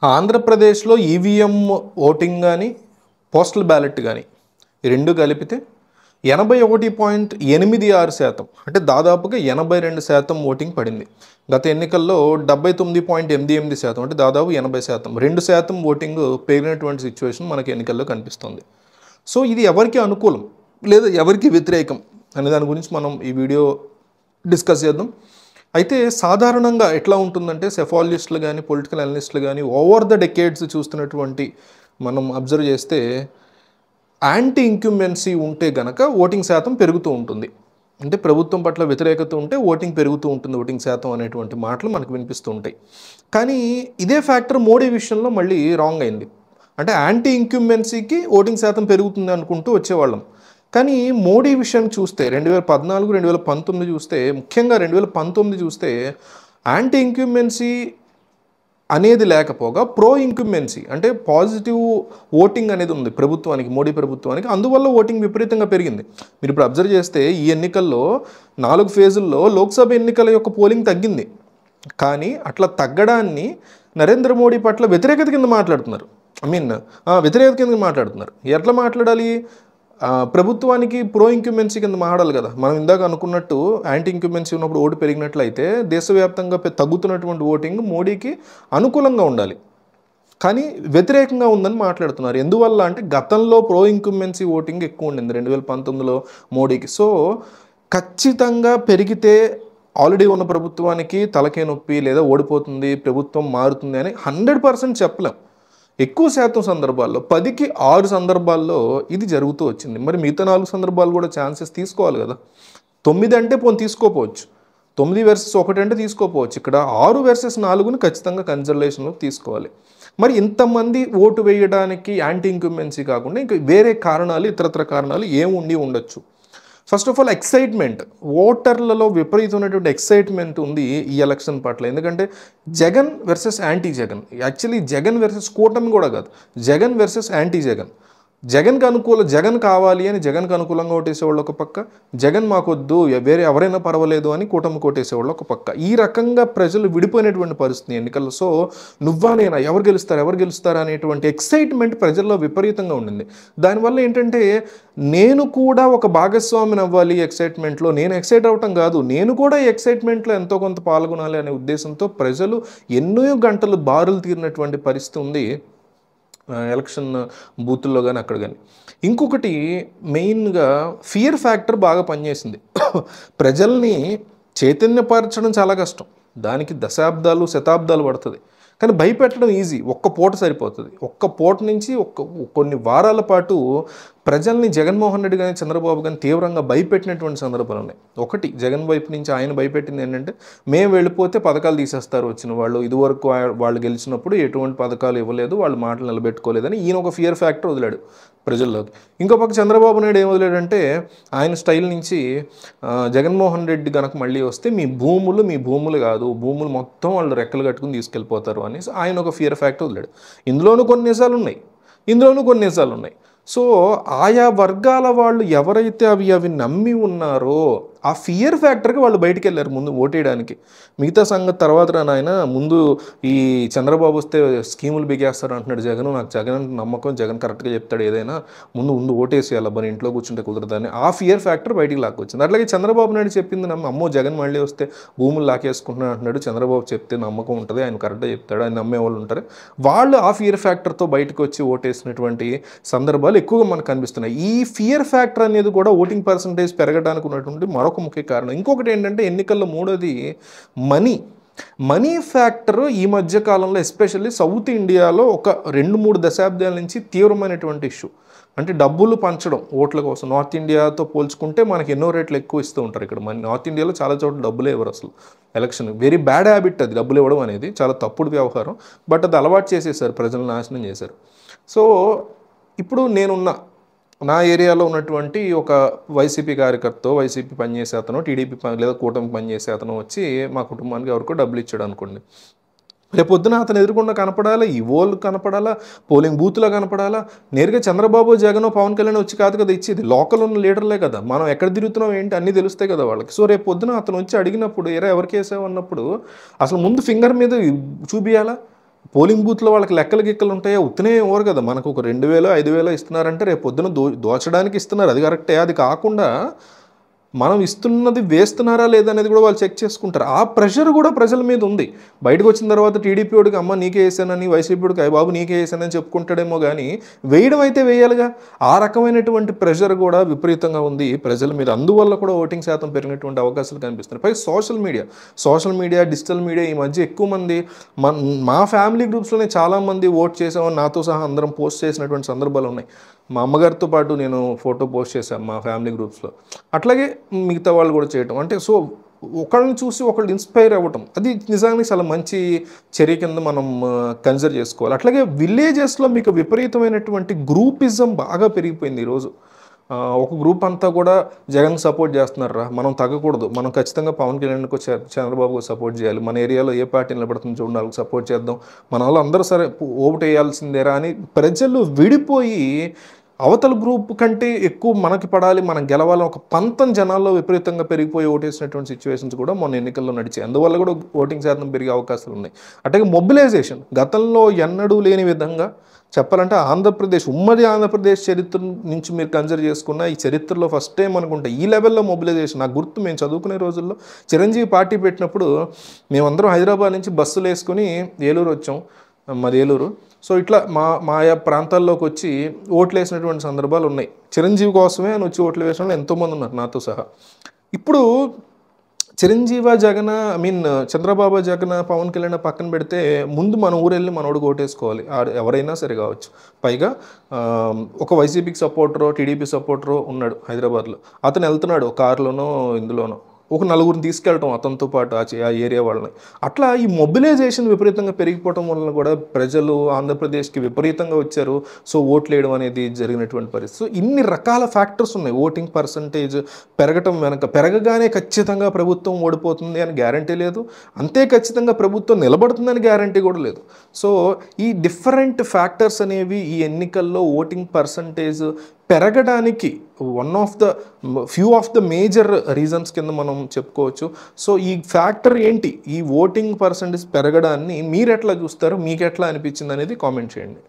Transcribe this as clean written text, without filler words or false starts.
ఆంధ్రప్రదేశ్లో EVM voting కానీ postal ballot కానీ ఈ రెండు కలిపితే 81.86% అంటే దాదాపుగా 82% ఓటింగ్ పడింది. గత ఎన్నికల్లో 79.88% అంటే దాదాపు 80%, 2% ఓటింగ్ పెరిగినటువంటి సిచ్యువేషన్ మనకి ఎన్నికల్లో కనిపిస్తుంది. సో ఇది ఎవరికి అనుకూలం లేదా ఎవరికి వ్యతిరేకం అనే దాని గురించి మనం ఈ వీడియో డిస్కస్ చేద్దాం. అయితే సాధారణంగా ఎట్లా ఉంటుందంటే సెఫాలజిస్టులు కానీ పొలిటికల్ అనలిస్టులు కానీ ఓవర్ ద డెకేడ్స్ చూస్తున్నటువంటి మనం అబ్జర్వ్ చేస్తే యాంటీ ఇంక్యుమెన్సీ ఉంటే గనక ఓటింగ్ శాతం పెరుగుతూ ఉంటుంది. అంటే ప్రభుత్వం పట్ల వ్యతిరేకత ఉంటే ఓటింగ్ పెరుగుతూ ఉంటుంది, ఓటింగ్ శాతం అనేటువంటి మాటలు మనకు వినిపిస్తూ ఉంటాయి. కానీ ఇదే ఫ్యాక్టర్ మోడీ విషయంలో మళ్ళీ రాంగ్ అయింది. అంటే యాంటీ ఇంక్యుమెన్సీకి ఓటింగ్ శాతం పెరుగుతుంది అనుకుంటూ వచ్చేవాళ్ళం. కానీ మోడీ విషయాన్ని చూస్తే 2014, 2019 చూస్తే, ముఖ్యంగా 2019 చూస్తే యాంటీ ఇంక్యుమెన్సీ అనేది లేకపోగా ప్రో ఇంక్యుమెన్సీ అంటే పాజిటివ్ ఓటింగ్ అనేది ఉంది ప్రభుత్వానికి, మోడీ ప్రభుత్వానికి. అందువల్ల ఓటింగ్ విపరీతంగా పెరిగింది. మీరు ఇప్పుడు అబ్జర్వ్ చేస్తే ఈ ఎన్నికల్లో 4 ఫేజుల్లో లోక్సభ ఎన్నికల యొక్క పోలింగ్ తగ్గింది. కానీ అట్లా తగ్గడాన్ని నరేంద్ర మోడీ పట్ల వ్యతిరేకత కింద మాట్లాడుతున్నారు. వ్యతిరేకత కింద మాట్లాడుతున్నారు. ఎట్లా మాట్లాడాలి? ప్రభుత్వానికి ప్రో ఇంక్యుమెన్సీ కింద మాట్లాడాలి కదా. మనం ఇందాక అనుకున్నట్టు యాంటీ ఇంక్యుమెన్సీ ఉన్నప్పుడు ఓటు పెరిగినట్లయితే దేశవ్యాప్తంగా తగ్గుతున్నటువంటి ఓటింగ్ మోడీకి అనుకూలంగా ఉండాలి. కానీ వ్యతిరేకంగా ఉందని మాట్లాడుతున్నారు. ఎందువల్ల అంటే గతంలో ప్రో ఇంక్యుమెన్సీ ఓటింగ్ ఎక్కువ ఉండింది 2019లో మోడీకి. సో ఖచ్చితంగా పెరిగితే ఆల్రెడీ ఉన్న ప్రభుత్వానికి తలకే నొప్పి లేదా ఓడిపోతుంది, ప్రభుత్వం మారుతుంది అని 100% చెప్పలేం. ఎక్కువ శాతం సందర్భాల్లో 10కి 6 సందర్భాల్లో ఇది జరుగుతూ వచ్చింది. మరి మిగతా 4 సందర్భాలు కూడా ఛాన్సెస్ తీసుకోవాలి కదా. 9 అంటే పోనీ తీసుకోపోవచ్చు, 9 వర్సెస్ 1 అంటే తీసుకోపోవచ్చు. ఇక్కడ 6 వర్సెస్ 4ని ఖచ్చితంగా కన్సిడరేషన్లో తీసుకోవాలి. మరి ఇంతమంది ఓటు వేయడానికి యాంటీ ఇంక్యుమెన్సీ కాకుండా ఇంకా వేరే కారణాలు, ఇతరత్ర కారణాలు ఏముండి ఉండొచ్చు? ఫస్ట్ ఆఫ్ ఆల్ ఎక్సైట్మెంట్, ఓటర్లలో విపరీతమైనటువంటి ఎక్సైట్మెంట్ ఉంది ఈ ఎలక్షన్ పట్ల. ఎందుకంటే Jagan versus anti Jagan, actually Jagan versus కూటమి కూడా కాదు, జగన్ వర్సెస్ యాంటీ జగన్. జగన్ కావాలి అని జగన్కి అనుకూలంగా ఓటేసేవాళ్ళు ఒక పక్క, జగన్ మాకొద్దు వేరే ఎవరైనా పర్వాలేదు అని కూటమి కొట్టేసేవాళ్ళు ఒక పక్క. ఈ రకంగా ప్రజలు విడిపోయినటువంటి పరిస్థితి ఎన్నికల్లో. సో నువ్వా నేనా, ఎవరు గెలుస్తారు అనేటువంటి ఎక్సైట్మెంట్ ప్రజల్లో విపరీతంగా ఉండింది. దానివల్ల ఏంటంటే నేను కూడా ఒక భాగస్వామిని అవ్వాలి ఎక్సైట్మెంట్లో, నేను ఎక్సైట్ అవ్వటం కాదు, నేను కూడా ఈ ఎక్సైట్మెంట్లో ఎంతో కొంత పాల్గొనాలి అనే ఉద్దేశంతో ప్రజలు ఎన్నో గంటలు బారులు తీరినటువంటి పరిస్థితి ఉంది ఎలక్షన్ బూతుల్లో కానీ అక్కడ కానీ. ఇంకొకటి మెయిన్గా ఫియర్ ఫ్యాక్టర్ బాగా పనిచేసింది. ప్రజల్ని చైతన్యపరచడం చాలా కష్టం, దానికి దశాబ్దాలు శతాబ్దాలు పడుతుంది. కానీ భయపెట్టడం ఈజీ, ఒక్క పూట సరిపోతుంది. ఒక్క పూట నుంచి కొన్ని వారాల పాటు ప్రజల్ని జగన్మోహన్ రెడ్డి కానీ చంద్రబాబు కానీ తీవ్రంగా భయపెట్టినటువంటి సందర్భాలు ఉన్నాయి. ఒకటి జగన్ వైపు నుంచి ఆయన భయపెట్టింది ఏంటంటే మేము వెళ్ళిపోతే పథకాలు తీసేస్తారు వచ్చిన వాళ్ళు, ఇదివరకు వాళ్ళు గెలిచినప్పుడు ఎటువంటి పథకాలు ఇవ్వలేదు, వాళ్ళు మాటలు నిలబెట్టుకోలేదని ఈయన ఒక ఫియర్ ఫ్యాక్టర్ వదిలాడు ప్రజల్లోకి. ఇంకో పక్క చంద్రబాబు నాయుడు ఏం వదిలాడంటే ఆయన స్టైల్ నుంచి జగన్మోహన్ రెడ్డి కనుక మళ్ళీ వస్తే మీ భూములు కాదు, భూములు మొత్తం వాళ్ళు రెక్కలు కట్టుకుని తీసుకెళ్ళిపోతారు అని ఆయన ఒక ఫియర్ ఫ్యాక్టర్ వదిలాడు. ఇందులోనూ కొన్ని నిజాలు ఉన్నాయి. సో ఆయా వర్గాల వాళ్ళు ఎవరైతే అవి నమ్మి ఉన్నారో ఆ ఫియర్ ఫ్యాక్టర్కి వాళ్ళు బయటికి వెళ్ళారు ముందు ఓటేయడానికి. మిగతా సంగతి తర్వాత నాయన, ముందు ఈ చంద్రబాబు వస్తే స్కీములు బిగేస్తారు అంటున్నాడు జగన్, నాకు జగన్ నమ్మకం, జగన్ కరెక్ట్గా చెప్తాడు ఏదైనా, ముందు ఓటేసేయాలి అబ్బా, ఇంట్లో కూర్చుంటే కుదరదని ఆ ఫియర్ ఫ్యాక్టర్ బయటికి లాక్కొచ్చింది. అట్లాగే చంద్రబాబు నాయుడు చెప్పింది అమ్మో జగన్ మళ్ళీ వస్తే భూములు లాకేసుకుంటున్నాడు అంటున్నాడు, చంద్రబాబు చెప్తే నమ్మకం ఉంటుంది, ఆయన కరెక్ట్గా చెప్తాడు, ఆయన నమ్మే వాళ్ళు ఉంటారు. వాళ్ళు ఆ ఫియర్ ఫ్యాక్టర్తో బయటకు వచ్చి ఓటేసినటువంటి సందర్భాలు ఎక్కువగా మనకు కనిపిస్తున్నాయి. ఈ ఫియర్ ఫ్యాక్టర్ అనేది కూడా ఓటింగ్ పర్సంటేజ్ పెరగడానికి ఉన్నటువంటి మరొక ముఖ్య కారణం. ఇంకొకటి ఏంటంటే ఎన్నికల్లో మూడోది మనీ ఫ్యాక్టర్. ఈ మధ్య కాలంలో ఎస్పెషల్లీ సౌత్ ఇండియాలో ఒక 2-3 దశాబ్దాల నుంచి తీవ్రమైనటువంటి ఇష్యూ. అంటే డబ్బులు పంచడం ఓట్ల కోసం. నార్త్ ఇండియాతో పోల్చుకుంటే మనకి ఎన్నో రేట్లు ఎక్కువ ఇస్తూ ఉంటారు. ఇక్కడ మన నార్త్ ఇండియాలో చాలా చోట్ల డబ్బులే ఇవ్వరు అసలు. ఎలక్షన్ వెరీ బ్యాడ్ హ్యాబిట్ అది, డబ్బులు ఇవ్వడం అనేది చాలా తప్పుడు వ్యవహారం. బట్ అది అలవాటు చేసేసారు, ప్రజలు నాశనం చేశారు. సో ఇప్పుడు నా ఏరియాలో ఉన్నటువంటి ఒక వైసీపీ కార్యకర్త, వైసీపీ పనిచేసే అతను, టీడీపీ లేదా కూటమి పనిచేసే అతను వచ్చి మా కుటుంబానికి ఎవరికో డబ్బులు ఇచ్చాడు అనుకోండి. రేపొద్దున అతను ఎదుర్కొన్న కనపడాలా, ఈవోలు కనపడాలా, పోలింగ్ బూత్లో కనపడాలా. నేరుగా చంద్రబాబు, జగన్, పవన్ కళ్యాణ్ వచ్చి కాదు కదా ఇచ్చేది, లోకల్ ఉన్న లీడర్లే కదా. మనం ఎక్కడ తిరుగుతున్నాం ఏంటి అన్నీ తెలుస్తాయి కదా వాళ్ళకి. సో రేపు పొద్దున అతను వచ్చి అడిగినప్పుడు ఎవరికి వేసావు అన్నప్పుడు అసలు ముందు ఫింగర్ మీద చూపియాలా, పోలింగ్ బూత్లో వాళ్ళకి లెక్కలు గిక్కలు ఉంటాయా? ఉత్తనే ఇవ్వరు కదా. మనకు ఒక 2000 5000 ఇస్తున్నారంటే రేపు పొద్దున దోచడానికి ఇస్తున్నారు, అది కరెక్టే. అది కాకుండా మనం ఇస్తున్నది వేస్తున్నారా లేదా అనేది కూడా వాళ్ళు చెక్ చేసుకుంటారు. ఆ ప్రెషర్ కూడా ప్రజల మీద ఉంది. బయటకు వచ్చిన తర్వాత టీడీపీ వాడికి అమ్మ నీకే వేసానని, వైసీపీ వాడికి అయ్య బాబు నీకే వేసానని చెప్పుకుంటాడేమో కానీ వేయడం అయితే వేయాలిగా. ఆ రకమైనటువంటి ప్రెషర్ కూడా విపరీతంగా ఉంది ప్రజల మీద. అందువల్ల కూడా ఓటింగ్ శాతం పెరిగినటువంటి అవకాశాలు కనిపిస్తున్నాయి. పై సోషల్ మీడియా డిజిటల్ మీడియా ఈ మధ్య ఎక్కువ మంది మా ఫ్యామిలీ గ్రూప్స్లోనే చాలామంది ఓట్ చేసామని నాతో సహా అందరం పోస్ట్ చేసినటువంటి సందర్భాలు ఉన్నాయి. మా అమ్మగారితో పాటు నేను ఫోటో పోస్ట్ చేశాను మా ఫ్యామిలీ గ్రూప్స్లో. అట్లాగే మిగతా వాళ్ళు కూడా చేయటం. అంటే సో ఒకళ్ళని చూసి ఒకళ్ళు ఇన్స్పైర్ అవ్వటం, అది నిజానికి చాలా మంచి చర్య కింద మనం కన్సిడర్ చేసుకోవాలి. అట్లాగే విలేజెస్లో మీకు విపరీతమైనటువంటి గ్రూపిజం బాగా పెరిగిపోయింది ఈరోజు. ఒక గ్రూప్ అంతా కూడా జగన్ సపోర్ట్ చేస్తున్నారా, మనం తగ్గకూడదు, మనం ఖచ్చితంగా పవన్ కళ్యాణ్కి చంద్రబాబుకు సపోర్ట్ చేయాలి, మన ఏరియాలో ఏ పార్టీ నిలబడుతుందో చూడండి వాళ్ళకి సపోర్ట్ చేద్దాం, మన వాళ్ళు అందరూ సరే ఓటు వేయాల్సిందేరా అని ప్రజలు విడిపోయి అవతల గ్రూప్ కంటే ఎక్కువ మనకి పడాలి, మనం గెలవాలి ఒక పంతం జనాల్లో విపరీతంగా పెరిగిపోయి ఓటేసినటువంటి సిచ్యువేషన్స్ కూడా మొన్న ఎన్నికల్లో నడిచాయి. అందువల్ల కూడా ఓటింగ్ శాతం పెరిగే అవకాశాలు ఉన్నాయి. అట్లాగే మొబిలైజేషన్ గతంలో ఎన్నడూ లేని విధంగా చెప్పాలంటే ఆంధ్రప్రదేశ్, ఉమ్మడి ఆంధ్రప్రదేశ్ చరిత్ర నుంచి మీరు కన్సిడర్ చేసుకున్న ఈ చరిత్రలో ఫస్ట్ టైం అనుకుంటా ఈ లెవెల్లో మొబిలైజేషన్. నాకు గుర్తు, మేము చదువుకునే రోజుల్లో చిరంజీవి పార్టీ పెట్టినప్పుడు మేమందరం హైదరాబాద్ నుంచి బస్సులు వేసుకొని ఏలూరు వచ్చాం, మాది ఏలూరు. సో ఇట్లా మా ప్రాంతాల్లోకి వచ్చి ఓట్లు వేసినటువంటి సందర్భాలు ఉన్నాయి. చిరంజీవి కోసమే అని వచ్చి ఓట్లు వేసిన వాళ్ళు ఎంతోమంది ఉన్నారు నాతో సహా. ఇప్పుడు చిరంజీవి జగన్ చంద్రబాబు జగన్ పవన్ కళ్యాణ్ పక్కన పెడితే ముందు మన ఊరెళ్ళి మనోడు ఓటేసుకోవాలి, ఎవరైనా సరే కావచ్చు. పైగా ఒక వైసీపీకి సపోర్టరో టీడీపీ సపోర్టరో ఉన్నాడు హైదరాబాద్లో, అతను వెళ్తున్నాడు కారులోనో ఇందులోనో, ఒక నలుగురిని తీసుకెళ్ళటం అతనితో పాటు ఆ ఏరియా వాళ్ళని. అట్లా ఈ మొబిలైజేషన్ విపరీతంగా పెరిగిపోవటం వలన కూడా ప్రజలు ఆంధ్రప్రదేశ్కి విపరీతంగా వచ్చారు. సో ఓట్లు వేయడం అనేది జరిగినటువంటి పరిస్థితి. సో ఇన్ని రకాల ఫ్యాక్టర్స్ ఉన్నాయి. ఓటింగ్ పర్సంటేజ్ పెరగటం వెనక, పెరగగానే ఖచ్చితంగా ప్రభుత్వం ఓడిపోతుంది అని గ్యారంటీ లేదు, అంతే ఖచ్చితంగా ప్రభుత్వం నిలబడుతుందని గ్యారంటీ కూడా లేదు. సో ఈ డిఫరెంట్ ఫ్యాక్టర్స్ అనేవి ఈ ఎన్నికల్లో ఓటింగ్ పర్సంటేజ్ పెరగడానికి few of the major reasons కింద మనం చెప్పుకోవచ్చు. సో ఈ ఫ్యాక్టర్ ఏంటి, ఈ ఓటింగ్ పర్సంటేజ్ పెరగడాన్ని మీరు ఎట్లా చూస్తారు, మీకు ఎట్లా అనిపించింది అనేది కామెంట్ చేయండి.